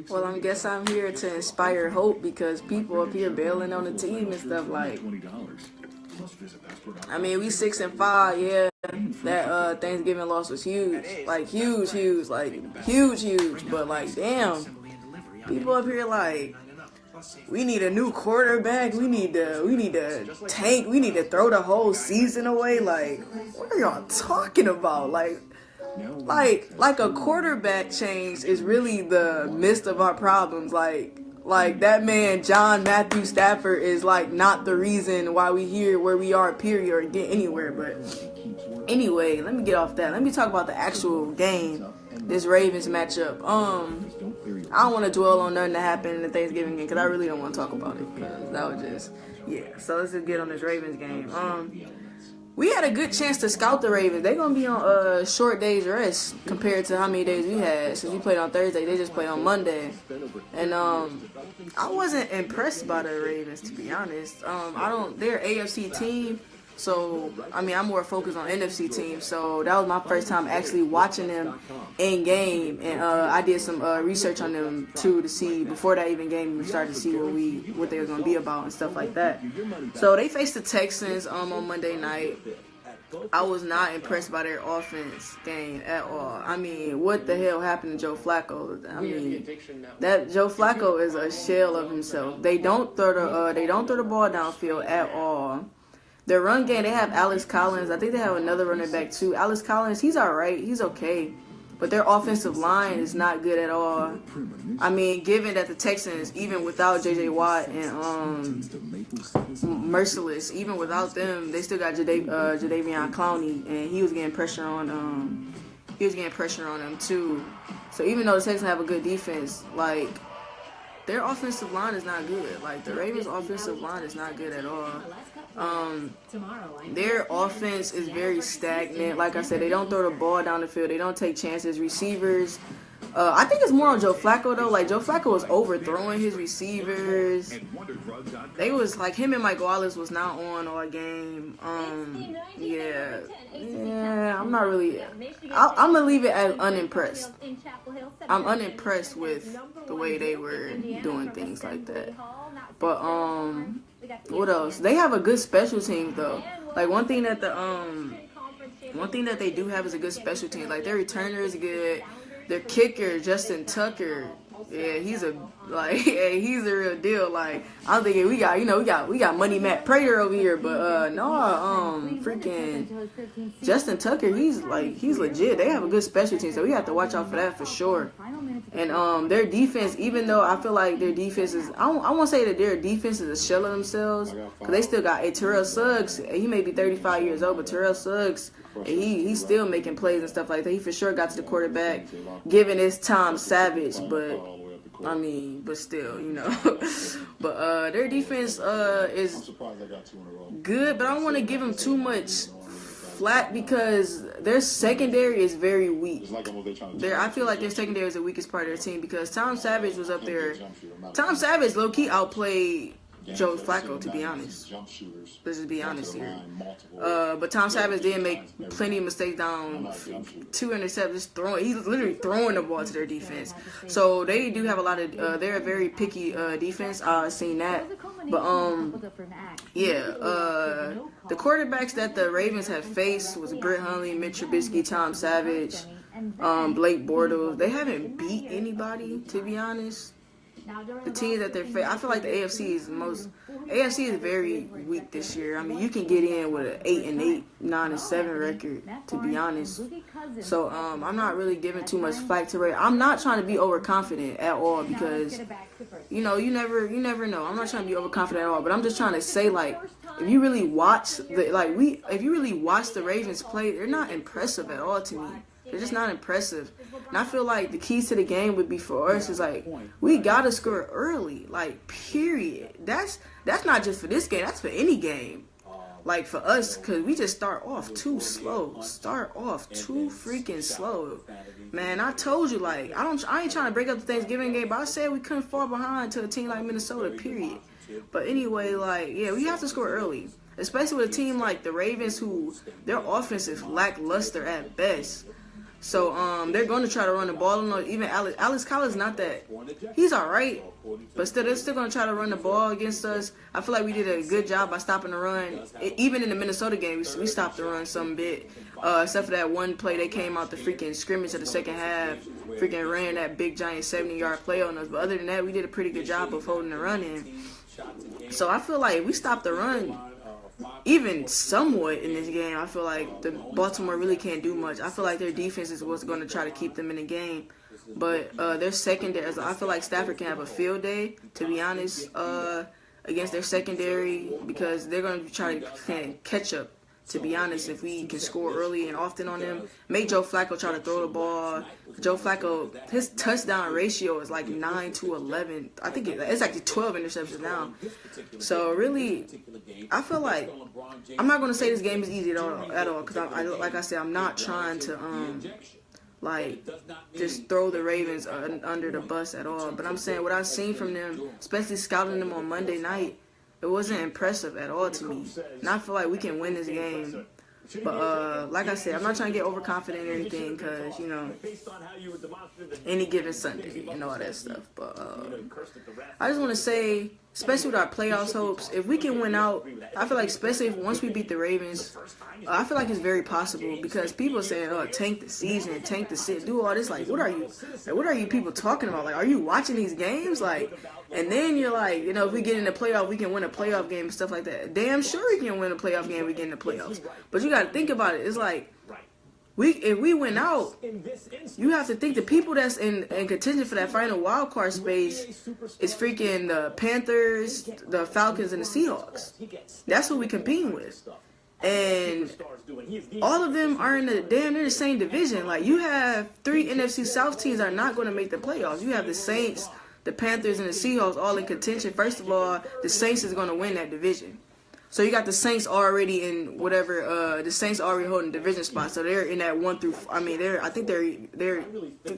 Well, I guess I'm here to inspire hope because people up here bailing on the team and stuff like. I mean, we 6-5, yeah. That Thanksgiving loss was huge, like huge. But like, damn, people up here like, we need a new quarterback. We need to tank. We need to throw the whole season away. Like, what are y'all talking about? Like a quarterback change is really the midst of our problems. Like that man, John Matthew Stafford, is like not the reason why we here where we are, period, or get anywhere. But anyway, let me get off that. Let me talk about the actual game, this Ravens matchup. I don't want to dwell on nothing that happened in the Thanksgiving game because I really don't want to talk about it because that was just, yeah. So let's just get on this Ravens game. We had a good chance to scout the Ravens. They're going to be on short days rest compared to how many days we had. Since we played on Thursday, they just played on Monday. And I wasn't impressed by the Ravens, to be honest. They're an AFC team. So, I mean, I'm more focused on NFC teams. So, that was my first time actually watching them in game. And I did some research on them, too, to see, before that even game, we started to see what they were going to be about and stuff like that. So, they faced the Texans on Monday night. I was not impressed by their offense game at all. I mean, what the hell happened to Joe Flacco? I mean, that Joe Flacco is a shell of himself. They don't throw the ball downfield at all. Their run game, they have Alex Collins. I think they have another running back, too. Alex Collins, he's all right. He's okay. But their offensive line is not good at all. I mean, given that the Texans, even without J.J. Watt and Merciless, even without them, they still got Jadeveon Clowney, and he was getting pressure on them, too. So even though the Texans have a good defense, like, their offensive line is not good. Like, the Ravens' offensive line is not good at all. Their offense is very stagnant. Like I said, they don't throw the ball down the field. They don't take chances. Receivers, I think it's more on Joe Flacco, though. Like, Joe Flacco was overthrowing his receivers. They was, like, him and Mike Wallace was not on all game. Yeah, I'm not really, I'm going to leave it as unimpressed. I'm unimpressed with the way they were doing things like that. But, what else? They have a good special team, though. Like, one thing that they do have is a good special team. Like, their returner is good. Their kicker, Justin Tucker, yeah, he's a real deal. Like, I'm thinking we got Money Matt Prater over here, but freaking Justin Tucker, he's legit. They have a good special team, so we have to watch out for that for sure. And their defense, even though I feel like their defense is, I won't say that their defense is a shell of themselves, because they still got Terrell Suggs. He may be 35 years old, but Terrell Suggs, he's still making plays and stuff like that. He for sure got to the quarterback, given it's Tom Savage, but still, But their defense is good, but I don't want to give them too much flat because their secondary is very weak. I feel like their secondary is the weakest part of their team because Tom Savage was up there. Tom Savage low-key outplayed Joe Flacco, to be honest. Let's just be honest here. But Tom Savage did make plenty of mistakes down 2 interceptions. He's literally throwing the ball to their defense. So they do have a lot of. They're a very picky defense. I've seen that. But the quarterbacks that the Ravens have faced was Britt Hundley, Mitch Trubisky, Tom Savage, Blake Bortles. They haven't beat anybody, to be honest. The teams that they're facing, I feel like the AFC is very weak this year. I mean, you can get in with an 8-8, 9-7 record, to be honest. So I'm not really giving too much flack to Ray. I'm not trying to be overconfident at all because you never know. I'm not trying to be overconfident at all, but I'm just trying to say, like, if you really watch the Ravens play, they're not impressive at all to me. They're just not impressive. And I feel like the keys to the game would be for us is, like, we got to score early, like, period. That's not just for this game. That's for any game. Like, for us, because we just start off too slow. Start off too freaking slow. Man, I told you, like, I ain't trying to break up the Thanksgiving game, but I said we couldn't fall behind to a team like Minnesota, period. But anyway, like, yeah, we have to score early. Especially with a team like the Ravens, who their offense is lackluster at best. So they're going to try to run the ball. No, even Alex Collins not that. He's all right, but still they're still going to try to run the ball against us. I feel like we did a good job by stopping the run. Even in the Minnesota game, we stopped the run some bit. Except for that one play, they came out the freaking scrimmage of the second half, freaking ran that big giant 70-yard play on us. But other than that, we did a pretty good job of holding the run in. So I feel like we stopped the run even somewhat in this game. I feel like the Baltimore really can't do much. I feel like their defense is what's going to try to keep them in the game. But their secondary, I feel like Stafford can have a field day, to be honest, against their secondary, because they're going to try to catch up, to be honest, if we can score early and often on them. Make Joe Flacco try to throw the ball. Joe Flacco, his touchdown ratio is like 9 to 11. I think it's actually 12 interceptions now. So really, I feel like I'm not going to say this game is easy at all, because like I said, I'm not trying to like just throw the Ravens under the bus at all. But I'm saying what I've seen from them, especially scouting them on Monday night, it wasn't impressive at all to me. And I feel like we can win this game. But like I said, I'm not trying to get overconfident or anything, because, you know, any given Sunday and all that stuff. But I just want to say, especially with our playoffs hopes, if we can win out, I feel like especially once we beat the Ravens, I feel like it's very possible, because people are saying, oh, tank the season, tank the season, do all this. Like, what are you people talking about? Like, are you watching these games? Like, and then you're like, you know, if we get in the playoff, we can win a playoff game and stuff like that. Damn sure we can win a playoff game if we get in the playoffs. But you got to think about it. It's like, if we win out, you have to think the people that's in contention for that final wild card space is freaking the Panthers, the Falcons, and the Seahawks. That's who we competing with. And all of them are in they're in the same division. Like, you have 3 NFC South teams that are not going to make the playoffs. You have the Saints, the Panthers, and the Seahawks all in contention. First of all, the Saints is going to win that division. So you got the Saints already in whatever, the Saints already holding division spot. So they're in that 1 through, I think they're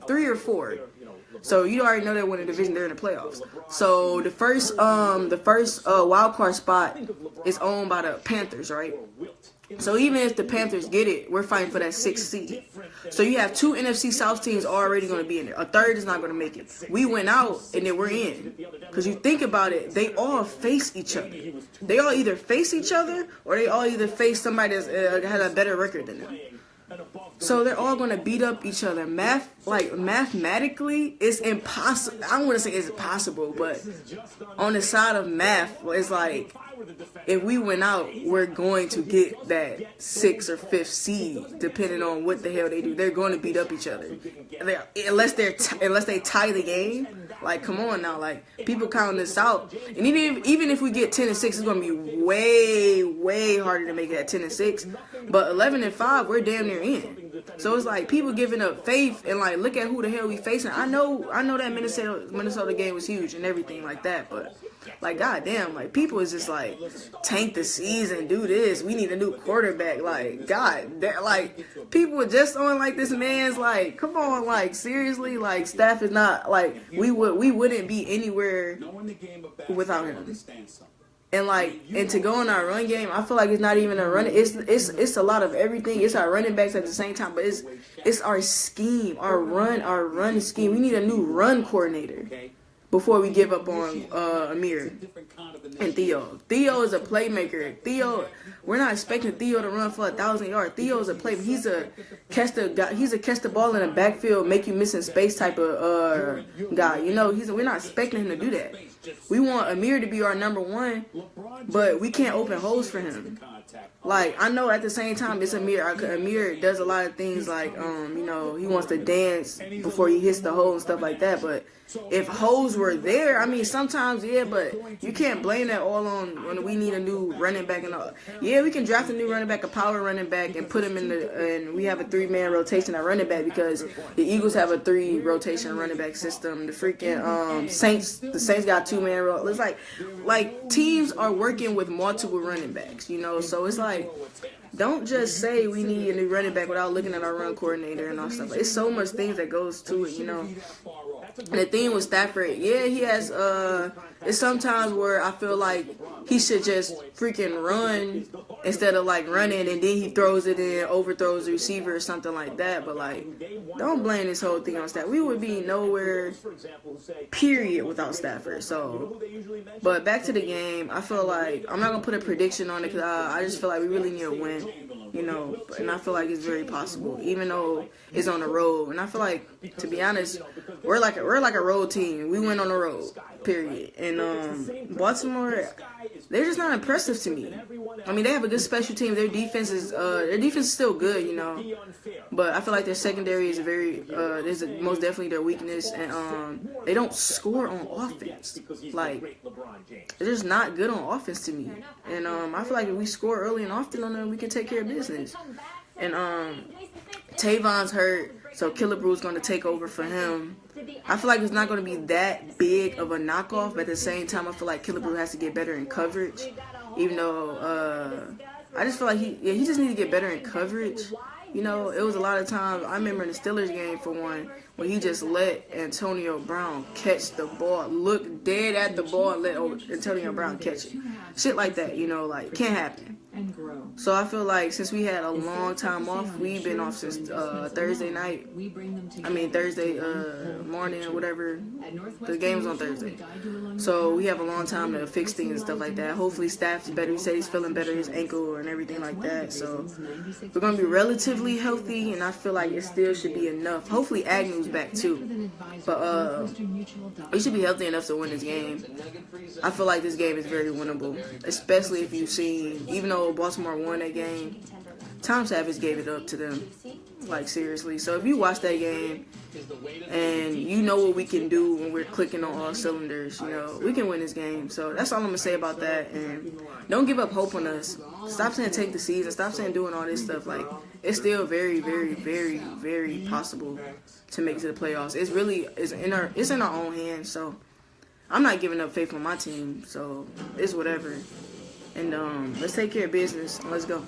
3 or 4. So you already know they're winning the division, they're in the playoffs. So the first wild card spot is owned by the Panthers, right? So even if the Panthers get it, we're fighting for that 6th seed. So you have 2 NFC South teams already going to be in there. A third is not going to make it. We went out, and then we're in. Because you think about it, they all face each other. They all either face each other, or they all either face somebody that has a better record than them. So they're all going to beat up each other. Mathematically, it's impossible. I don't want to say it's impossible, but on the side of math, it's like, if we win out, we're going to get that 6th or 5th seed, depending on what the hell they do. They're going to beat up each other, unless they tie the game. Like, come on now, like, people counting this out. And even if we get 10-6, it's going to be way harder to make it at 10-6. But 11-5, we're damn near in. So it's like people giving up faith, and like, look at who the hell we facing. I know that Minnesota game was huge and everything like that, but like, goddamn, like, people is just like, tank the season, do this, we need a new quarterback. Like, God, like, people are just on like this man's, like, come on, like, seriously, like, Staff is not, like, we wouldn't be anywhere without him. And like, and to go in our run game, I feel like it's not even a run. It's a lot of everything. It's our running backs at the same time, but it's our scheme, our run scheme. We need a new run coordinator before we give up on Amir and Theo. Theo is a playmaker. Theo, we're not expecting Theo to run for 1,000 yards. Theo is a playmaker. He's a catch the ball in the backfield, make you miss in space type of guy. You know, we're not expecting him to do that. We want Amir to be our number 1, but we can't open holes for him. Like, I know at the same time it's Amir. Amir does a lot of things like, you know, he wants to dance before he hits the hole and stuff like that. But if holes were there, I mean, sometimes, yeah, but you can't blame that all on when we need a new running back and all. Yeah, we can draft a new running back, a power running back, and put him and we have a 3-man rotation at running back, because the Eagles have a 3 rotation running back system. The freaking Saints got 2-man. It's like teams are working with multiple running backs, you know. So it's like, don't just say we need a new running back without looking at our run coordinator and all stuff. It's so much things that goes to it, you know. And the thing with Stafford, yeah, he has, it's sometimes where I feel like he should just freaking run instead of like running and then he throws it in, overthrows the receiver or something like that. But like, don't blame this whole thing on Stafford. We would be nowhere, period, without Stafford. So, but back to the game, I feel like I'm not gonna put a prediction on it because I just feel like we really need a win, you know. And I feel like it's very possible, even though it's on the road. And I feel like, to be honest, we're like a road team. We win on the road, period. And Baltimore, they're just not impressive to me. I mean, they have a good special team. Their defense is still good, you know. But I feel like their secondary is is most definitely their weakness, and they don't score on offense. Like, they're just not good on offense to me. And I feel like if we score early and often on them, we can take care of business. And Tavon's hurt, so Killebrew's going to take over for him. I feel like it's not going to be that big of a knockoff, but at the same time, I feel like Killebrew has to get better in coverage. Even though I just feel like he just needs to get better in coverage. You know, it was a lot of times, I remember in the Steelers game for one, when he just let Antonio Brown catch the ball, look dead at the ball and let Antonio Brown catch it. Shit like that, you know, like, can't happen. So I feel like since we had a long time off, we've been off since Thursday night. I mean, Thursday morning or whatever. The game was on Thursday. So we have a long time to fix things and stuff like that. Hopefully Staff's better. He said he's feeling better, his ankle and everything like that. So we're going to be relatively healthy, and I feel like it still should be enough. Hopefully Agnew's back too. But we should be healthy enough to win this game. I feel like this game is very winnable, especially if you've seen, even though Baltimore won that game, Tom Savage gave it up to them, like, seriously. So if you watch that game and you know what we can do when we're clicking on all cylinders, you know, we can win this game. So that's all I'm gonna say about that. And don't give up hope on us. Stop saying take the season. Stop saying doing all this stuff. Like, it's still very, very, very, very possible to make it to the playoffs. It's in our own hands. So I'm not giving up faith on my team. So it's whatever. And let's take care of business. Let's go.